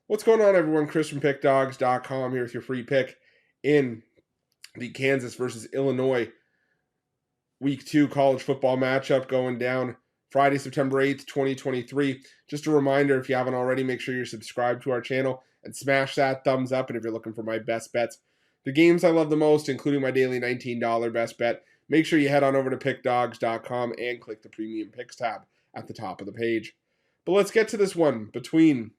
What's going on, everyone? Chris from Pickdawgz.com here with your free pick in the Kansas versus Illinois Week 2 college football matchup going down Friday, September 8th, 2023. Just a reminder, if you haven't already, make sure you're subscribed to our channel and smash that thumbs up. And if you're looking for my best bets, the games I love the most, including my daily $19 best bet, make sure you head on over to Pickdawgz.com and click the Premium Picks tab at the top of the page. But let's get to this one between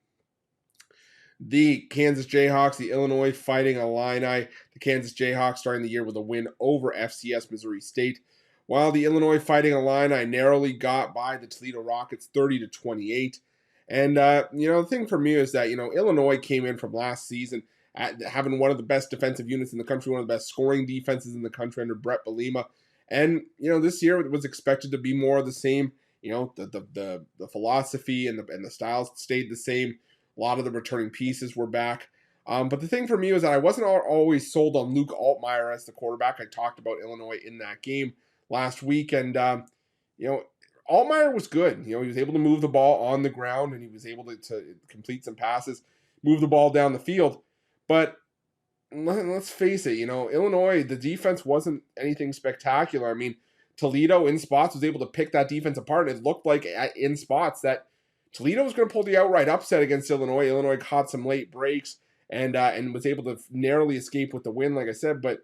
the Kansas Jayhawks, the Illinois Fighting Illini. The Kansas Jayhawks starting the year with a win over FCS Missouri State, while the Illinois Fighting Illini narrowly got by the Toledo Rockets 30-28. And, the thing for me is that, Illinois came in from last season at having one of the best defensive units in the country, one of the best scoring defenses in the country under Brett Bielema. And, this year it was expected to be more of the same. The philosophy and the styles stayed the same. A lot of the returning pieces were back. But the thing for me was that I wasn't always sold on Luke Altmyer as the quarterback. I talked about Illinois in that game last week. And, Altmyer was good. He was able to move the ball on the ground, and he was able to complete some passes, move the ball down the field. But let's face it, Illinois, the defense wasn't anything spectacular. I mean, Toledo in spots was able to pick that defense apart, and it looked like in spots that Toledo was going to pull the outright upset against Illinois. Illinois caught some late breaks and was able to narrowly escape with the win, like I said. But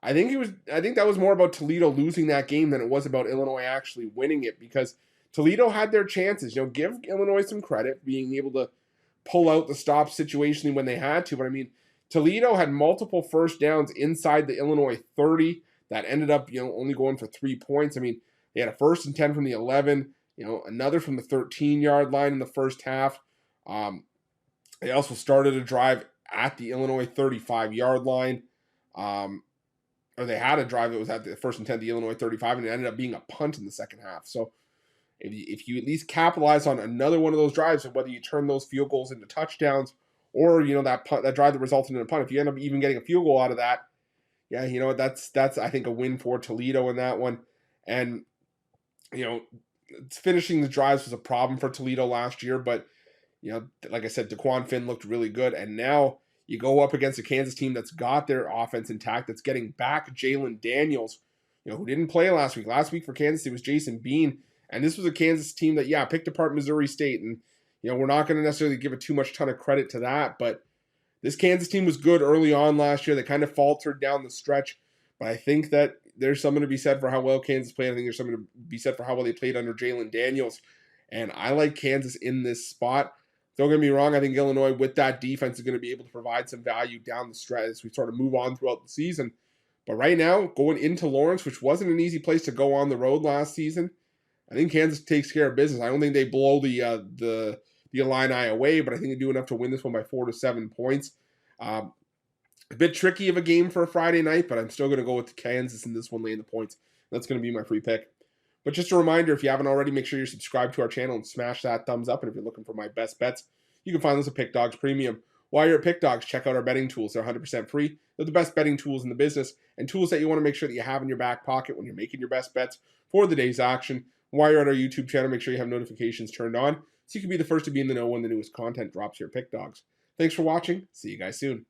I think that was more about Toledo losing that game than it was about Illinois actually winning it, because Toledo had their chances. Give Illinois some credit being able to pull out the stop situationally when they had to. But I mean, Toledo had multiple first downs inside the Illinois 30 that ended up only going for 3 points. I mean, they had a 1st and 10 from the 11. Another from the 13-yard line in the first half. They also started a drive at the Illinois 35-yard line. Or they had a drive that was at the 1st and 10, the Illinois 35, and it ended up being a punt in the second half. So if you at least capitalize on another one of those drives, whether you turn those field goals into touchdowns or, that drive that resulted in a punt, if you end up even getting a field goal out of that, yeah, that's I think a win for Toledo in that one. And, finishing the drives was a problem for Toledo last year, but, like I said, DeQuan Finn looked really good. And now you go up against a Kansas team that's got their offense intact, that's getting back Jalen Daniels, who didn't play last week. Last week for Kansas, it was Jason Bean. And this was a Kansas team that, picked apart Missouri State. And, we're not going to necessarily give it too much ton of credit to that. But this Kansas team was good early on last year. They kind of faltered down the stretch. But I think that there's something to be said for how well Kansas played. I think there's something to be said for how well they played under Jalen Daniels. And I like Kansas in this spot. Don't get me wrong, I think Illinois with that defense is going to be able to provide some value down the stretch as we sort of move on throughout the season. But right now, going into Lawrence, which wasn't an easy place to go on the road last season, I think Kansas takes care of business. I don't think they blow the Illini away, but I think they do enough to win this one by 4 to 7 points. A bit tricky of a game for a Friday night, but I'm still going to go with Kansas in this one, laying the points. That's going to be my free pick. But just a reminder, if you haven't already, make sure you're subscribed to our channel and smash that thumbs up. And if you're looking for my best bets, you can find those at Pickdawgz Premium. While you're at Pickdawgz, check out our betting tools. They're 100% free. They're the best betting tools in the business, and tools that you want to make sure that you have in your back pocket when you're making your best bets for the day's action. While you're at our YouTube channel, make sure you have notifications turned on so you can be the first to be in the know when the newest content drops here at Pickdawgz. Thanks for watching. See you guys soon.